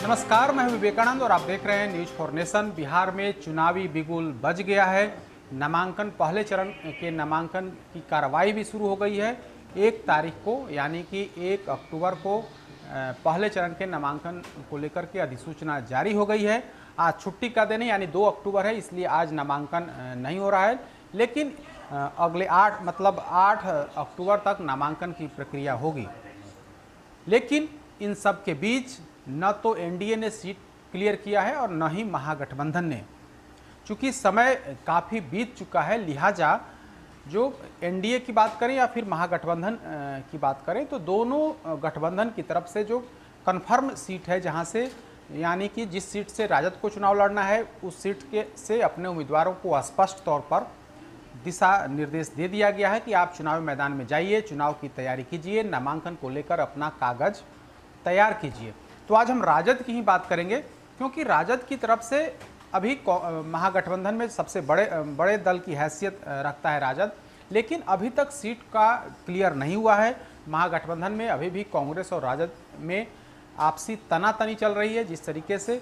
नमस्कार, मैं हूं विवेकानंद और आप देख रहे हैं न्यूज फॉर नेशन। बिहार में चुनावी बिगुल बज गया है। नामांकन पहले चरण के नामांकन की कार्रवाई भी शुरू हो गई है। 1 तारीख को यानी कि 1 अक्टूबर को पहले चरण के नामांकन को लेकर के अधिसूचना जारी हो गई है। आज छुट्टी का दिन है यानी 2 अक्टूबर है, इसलिए आज नामांकन नहीं हो रहा है। लेकिन अगले 8 अक्टूबर तक नामांकन की प्रक्रिया होगी। लेकिन इन सब के बीच न तो एनडीए ने सीट क्लियर किया है और न ही महागठबंधन ने। चूंकि समय काफ़ी बीत चुका है, लिहाजा जो एनडीए की बात करें या फिर महागठबंधन की बात करें तो दोनों गठबंधन की तरफ से जो कन्फर्म सीट है, जहां से यानी कि जिस सीट से राजद को चुनाव लड़ना है, उस सीट के से अपने उम्मीदवारों को स्पष्ट तौर पर दिशा निर्देश दे दिया गया है कि आप चुनावी मैदान में जाइए, चुनाव की तैयारी कीजिए, नामांकन को लेकर अपना कागज तैयार कीजिए। तो आज हम राजद की ही बात करेंगे, क्योंकि राजद की तरफ से अभी महागठबंधन में सबसे बड़े दल की हैसियत रखता है राजद, लेकिन अभी तक सीट का क्लियर नहीं हुआ है। महागठबंधन में अभी भी कांग्रेस और राजद में आपसी तनातनी चल रही है। जिस तरीके से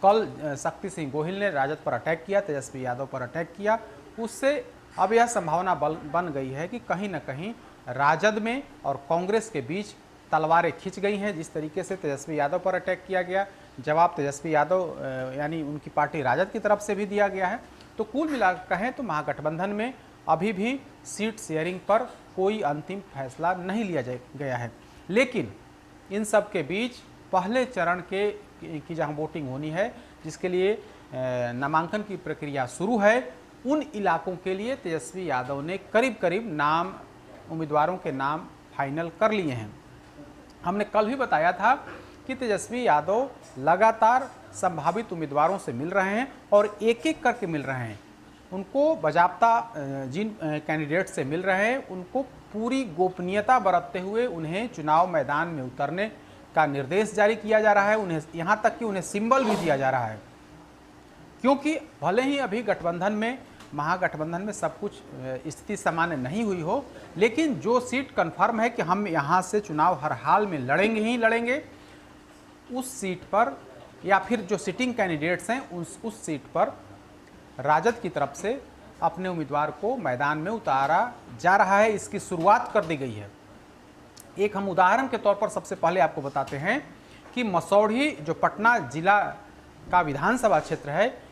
कल शक्ति सिंह गोहिल ने राजद पर अटैक किया, तेजस्वी यादव पर अटैक किया, उससे अब यह संभावना बन गई है कि कहीं ना कहीं राजद में और कांग्रेस के बीच तलवारें खिंच गई हैं। जिस तरीके से तेजस्वी यादव पर अटैक किया गया, जवाब तेजस्वी यादव यानी उनकी पार्टी राजद की तरफ से भी दिया गया है। तो कुल मिलाकर कहें तो महागठबंधन में अभी भी सीट शेयरिंग पर कोई अंतिम फैसला नहीं लिया गया है। लेकिन इन सब के बीच पहले चरण की जहां वोटिंग होनी है, जिसके लिए नामांकन की प्रक्रिया शुरू है, उन इलाकों के लिए तेजस्वी यादव ने करीब उम्मीदवारों के नाम फाइनल कर लिए हैं। हमने कल भी बताया था कि तेजस्वी यादव लगातार संभावित उम्मीदवारों से मिल रहे हैं और एक एक करके मिल रहे हैं। उनको बजाबता जिन कैंडिडेट से मिल रहे हैं, उनको पूरी गोपनीयता बरतते हुए उन्हें चुनाव मैदान में उतरने का निर्देश जारी किया जा रहा है। उन्हें यहाँ तक कि उन्हें सिंबल भी दिया जा रहा है, क्योंकि भले ही अभी महागठबंधन में सब कुछ स्थिति सामान्य नहीं हुई हो, लेकिन जो सीट कन्फर्म है कि हम यहाँ से चुनाव हर हाल में लड़ेंगे ही लड़ेंगे, उस सीट पर या फिर जो सिटिंग कैंडिडेट्स हैं उस सीट पर राजद की तरफ से अपने उम्मीदवार को मैदान में उतारा जा रहा है। इसकी शुरुआत कर दी गई है। एक हम उदाहरण के तौर पर सबसे पहले आपको बताते हैं कि मसौढ़ी जो पटना जिला का विधानसभा क्षेत्र है,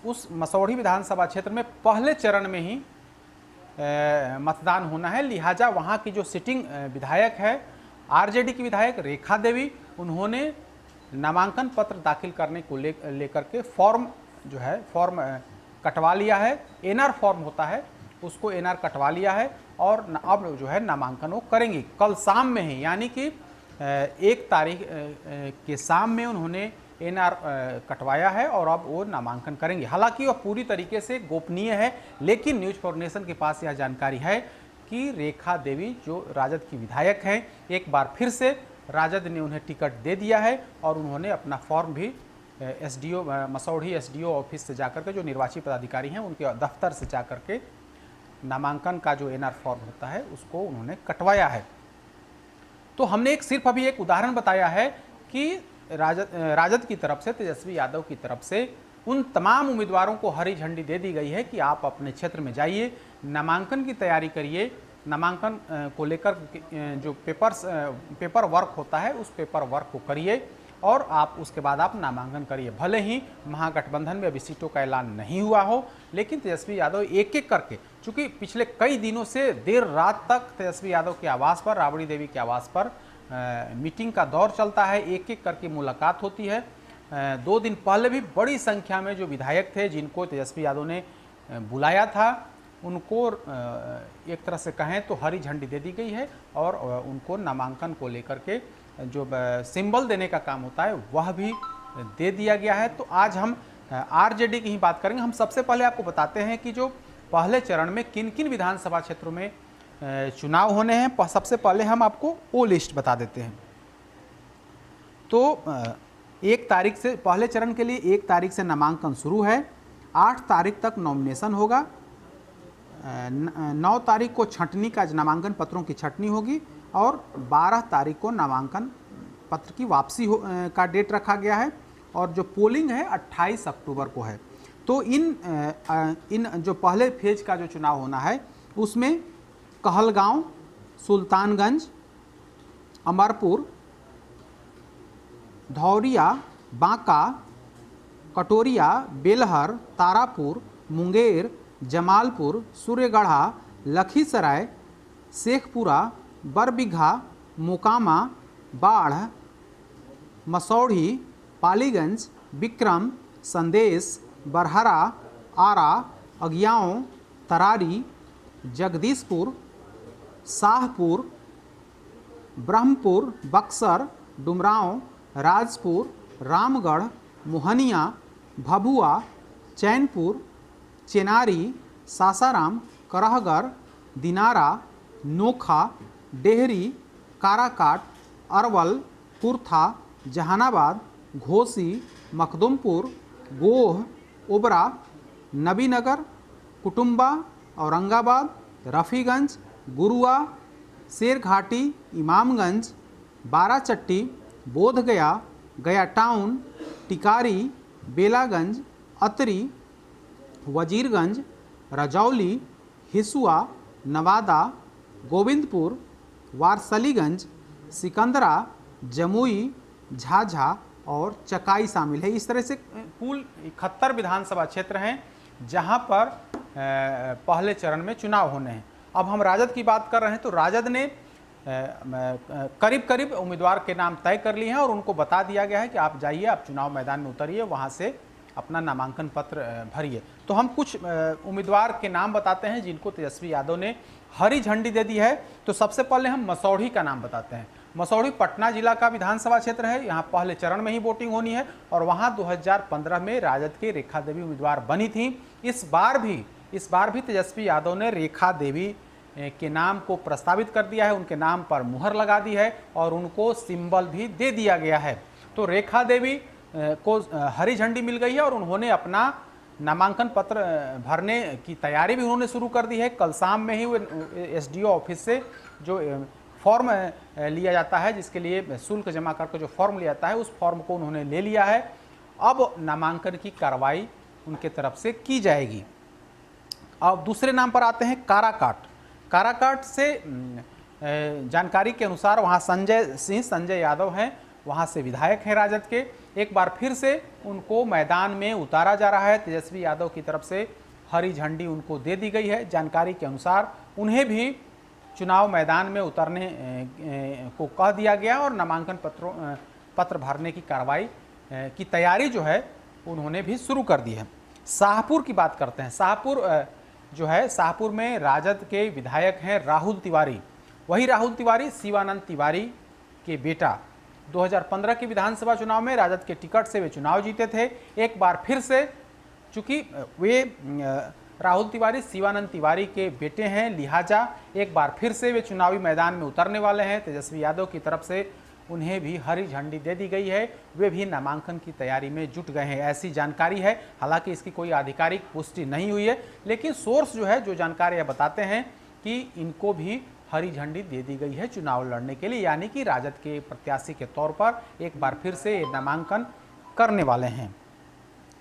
उस मसौढ़ी विधानसभा क्षेत्र में पहले चरण में ही मतदान होना है। लिहाजा वहाँ की जो सिटिंग विधायक है, आरजेडी की विधायक रेखा देवी, उन्होंने नामांकन पत्र दाखिल करने को लेकर के फॉर्म कटवा लिया है। एनआर फॉर्म होता है, उसको एनआर कटवा लिया है और अब जो है नामांकन वो करेंगी कल शाम में ही, यानी कि 1 तारीख के शाम में उन्होंने एनआर कटवाया है और अब वो नामांकन करेंगे। हालांकि वह पूरी तरीके से गोपनीय है, लेकिन न्यूज फॉर नेशन के पास यह जानकारी है कि रेखा देवी जो राजद की विधायक हैं, एक बार फिर से राजद ने उन्हें टिकट दे दिया है और उन्होंने अपना फॉर्म भी मसौढ़ी एसडीओ ऑफिस से जाकर के, जो निर्वाची पदाधिकारी हैं उनके दफ्तर से जाकर के नामांकन का जो एनआर फॉर्म होता है उसको उन्होंने कटवाया है। तो हमने सिर्फ अभी एक उदाहरण बताया है कि राजद की तरफ से, तेजस्वी यादव की तरफ से उन तमाम उम्मीदवारों को हरी झंडी दे दी गई है कि आप अपने क्षेत्र में जाइए, नामांकन की तैयारी करिए, नामांकन को लेकर जो पेपर वर्क होता है उस पेपर वर्क को करिए और आप उसके बाद आप नामांकन करिए। भले ही महागठबंधन में अभी सीटों का ऐलान नहीं हुआ हो, लेकिन तेजस्वी यादव एक एक करके, चूंकि पिछले कई दिनों से देर रात तक तेजस्वी यादव के आवास पर, राबड़ी देवी के आवास पर मीटिंग का दौर चलता है, एक एक करके मुलाकात होती है। 2 दिन पहले भी बड़ी संख्या में जो विधायक थे जिनको तेजस्वी यादव ने बुलाया था, उनको एक तरह से कहें तो हरी झंडी दे दी गई है और उनको नामांकन को लेकर के जो सिंबल देने का काम होता है वह भी दे दिया गया है। तो आज हम आरजेडी की ही बात करेंगे। हम सबसे पहले आपको बताते हैं कि जो पहले चरण में किन किन विधानसभा क्षेत्रों में चुनाव होने हैं। सबसे पहले हम आपको वो लिस्ट बता देते हैं। तो 1 तारीख से, पहले चरण के लिए 1 तारीख से नामांकन शुरू है। 8 तारीख तक नॉमिनेशन होगा। 9 तारीख को छंटनी का, नामांकन पत्रों की छंटनी होगी और 12 तारीख को नामांकन पत्र की वापसी का डेट रखा गया है और जो पोलिंग है 28 अक्टूबर को है। तो इन जो पहले फेज का जो चुनाव होना है उसमें कहलगांव, सुल्तानगंज, अमरपुर, धौरिया, बांका, कटोरिया, बेलहर, तारापुर, मुंगेर, जमालपुर, सूर्यगढ़ा, लखीसराय, शेखपुरा, बरबीघा, मोकामा, बाढ़, मसौढ़ी, पालीगंज, विक्रम, संदेश, बरहरा, आरा, अगियाओं, तरारी, जगदीशपुर, शाहपुर, ब्रह्मपुर, बक्सर, डुमरांव, राजपुर, रामगढ़, मोहनिया, भभुआ, चैनपुर, चेनारी, सासाराम, करहगर, दिनारा, नोखा, डेहरी, काराकाट, अरवल, कुर्था, जहानाबाद, घोसी, मखदुमपुर, गोह, ओबरा, नबीनगर, कुटुम्बा, औरंगाबाद, रफ़ीगंज, गुरुआ, शेरघाटी, इमामगंज, बाराचट्टी, बोधगया, गया टाउन, टिकारी, बेलागंज, अतरी, वजीरगंज, रजौली, हिसुआ, नवादा, गोविंदपुर, वारसलीगंज, सिकंदरा, जमुई, झाझा और चकाई शामिल है। इस तरह से कुल 71 विधानसभा क्षेत्र हैं जहां पर पहले चरण में चुनाव होने हैं। अब हम राजद की बात कर रहे हैं तो राजद ने करीब करीब उम्मीदवार के नाम तय कर लिए हैं और उनको बता दिया गया है कि आप जाइए, आप चुनाव मैदान में उतरिए, वहां से अपना नामांकन पत्र भरिए। तो हम कुछ उम्मीदवार के नाम बताते हैं जिनको तेजस्वी यादव ने हरी झंडी दे दी है। तो सबसे पहले हम मसौढ़ी का नाम बताते हैं। मसौढ़ी पटना जिला का विधानसभा क्षेत्र है। यहाँ पहले चरण में ही वोटिंग होनी है और वहाँ 2015 में राजद के रेखा देवी उम्मीदवार बनी थी। इस बार भी तेजस्वी यादव ने रेखा देवी के नाम को प्रस्तावित कर दिया है, उनके नाम पर मुहर लगा दी है और उनको सिंबल भी दे दिया गया है। तो रेखा देवी को हरी झंडी मिल गई है और उन्होंने अपना नामांकन पत्र भरने की तैयारी भी उन्होंने शुरू कर दी है। कल शाम में ही वो एसडीओ ऑफिस से जो फॉर्म लिया जाता है, जिसके लिए शुल्क जमा करके जो फॉर्म लिया जाता है, उस फॉर्म को उन्होंने ले लिया है। अब नामांकन की कार्रवाई उनके तरफ से की जाएगी। अब दूसरे नाम पर आते हैं काराकाट से जानकारी के अनुसार वहाँ संजय यादव हैं, वहाँ से विधायक हैं राजद के। एक बार फिर से उनको मैदान में उतारा जा रहा है। तेजस्वी यादव की तरफ से हरी झंडी उनको दे दी गई है। जानकारी के अनुसार उन्हें भी चुनाव मैदान में उतरने को कह दिया गया और नामांकन पत्र भरने की कार्रवाई की तैयारी जो है उन्होंने भी शुरू कर दी है। शाहपुर की बात करते हैं। शाहपुर में राजद के विधायक हैं राहुल तिवारी। वही राहुल तिवारी शिवानंद तिवारी के बेटा। 2015 के विधानसभा चुनाव में राजद के टिकट से वे चुनाव जीते थे। एक बार फिर से, चूंकि वे राहुल तिवारी शिवानंद तिवारी के बेटे हैं, लिहाजा एक बार फिर से वे चुनावी मैदान में उतरने वाले हैं। तेजस्वी यादव की तरफ से उन्हें भी हरी झंडी दे दी गई है। वे भी नामांकन की तैयारी में जुट गए हैं, ऐसी जानकारी है। हालांकि इसकी कोई आधिकारिक पुष्टि नहीं हुई है, लेकिन सोर्स जो जानकारी बताते हैं कि इनको भी हरी झंडी दे दी गई है चुनाव लड़ने के लिए, यानी कि राजद के प्रत्याशी के तौर पर एक बार फिर से नामांकन करने वाले हैं।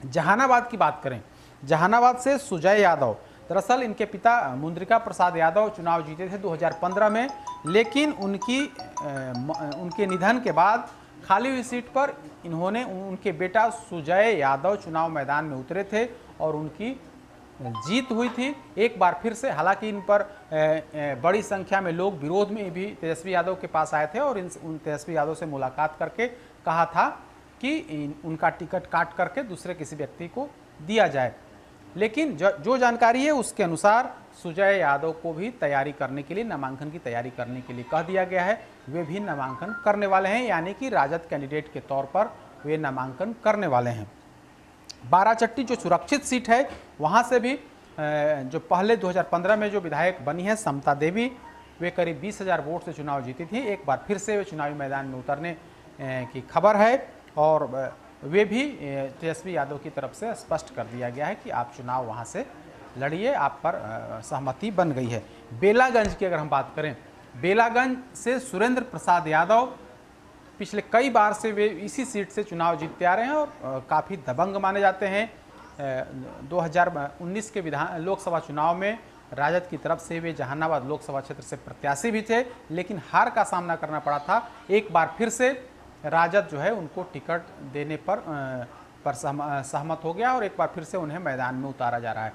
जहानाबाद की बात करें, जहानाबाद से सुजय यादव, दरअसल इनके पिता मुंद्रिका प्रसाद यादव चुनाव जीते थे 2015 में, लेकिन उनके निधन के बाद खाली हुई सीट पर उनके बेटा सुजय यादव चुनाव मैदान में उतरे थे और उनकी जीत हुई थी। एक बार फिर से, हालांकि इन पर बड़ी संख्या में लोग विरोध में भी तेजस्वी यादव के पास आए थे और उन तेजस्वी यादव से मुलाकात करके कहा था कि उनका टिकट काट करके दूसरे किसी व्यक्ति को दिया जाए। लेकिन जो जानकारी है उसके अनुसार सुजय यादव को भी तैयारी करने के लिए, नामांकन की तैयारी करने के लिए कह दिया गया है। वे भी नामांकन करने वाले हैं, यानी कि राजद कैंडिडेट के तौर पर वे नामांकन करने वाले हैं। बाराचट्टी जो सुरक्षित सीट है, वहाँ से भी जो पहले 2015 में जो विधायक बनी है समता देवी, वे करीब 20,000 वोट से चुनाव जीती थी। एक बार फिर से वे चुनावी मैदान में उतरने की खबर है और वे भी तेजस्वी यादव की तरफ से स्पष्ट कर दिया गया है कि आप चुनाव वहां से लड़िए, आप पर सहमति बन गई है। बेलागंज की अगर हम बात करें, बेलागंज से सुरेंद्र प्रसाद यादव पिछले कई बार से वे इसी सीट से चुनाव जीतते आ रहे हैं और काफ़ी दबंग माने जाते हैं। 2019 के लोकसभा चुनाव में राजद की तरफ से वे जहानाबाद लोकसभा क्षेत्र से प्रत्याशी भी थे, लेकिन हार का सामना करना पड़ा था। एक बार फिर से राजद जो है उनको टिकट देने पर सहमत हो गया और एक बार फिर से उन्हें मैदान में उतारा जा रहा है।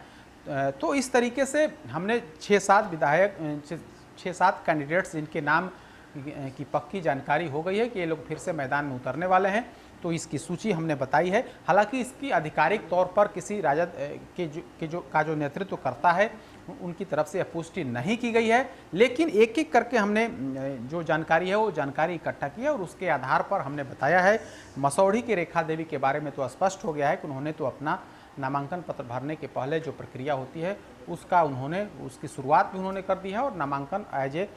तो इस तरीके से हमने 6-7 कैंडिडेट्स जिनके नाम की पक्की जानकारी हो गई है कि ये लोग फिर से मैदान में उतरने वाले हैं, तो इसकी सूची हमने बताई है। हालांकि इसकी आधिकारिक तौर पर किसी राजद का जो नेतृत्व करता है उनकी तरफ से पुष्टि नहीं की गई है, लेकिन एक एक करके हमने जो जानकारी है वो जानकारी इकट्ठा की है और उसके आधार पर हमने बताया है। मसौढ़ी की रेखा देवी के बारे में तो स्पष्ट हो गया है कि उन्होंने तो अपना नामांकन पत्र भरने के पहले जो प्रक्रिया होती है उसकी शुरुआत भी उन्होंने कर दी है और नामांकन एज ए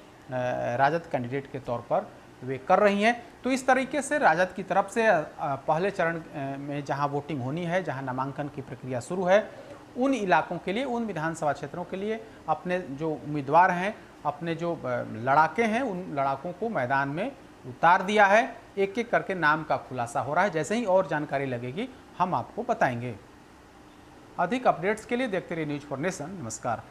राजद कैंडिडेट के तौर पर वे कर रही हैं। तो इस तरीके से राजद की तरफ से पहले चरण में जहां वोटिंग होनी है, जहां नामांकन की प्रक्रिया शुरू है, उन इलाकों के लिए, उन विधानसभा क्षेत्रों के लिए अपने जो उम्मीदवार हैं, अपने जो लड़ाके हैं, उन लड़ाकों को मैदान में उतार दिया है। एक एक करके नाम का खुलासा हो रहा है। जैसे ही और जानकारी लगेगी हम आपको बताएंगे। अधिक अपडेट्स के लिए देखते रहिए न्यूज़ फॉर नेशन। नमस्कार।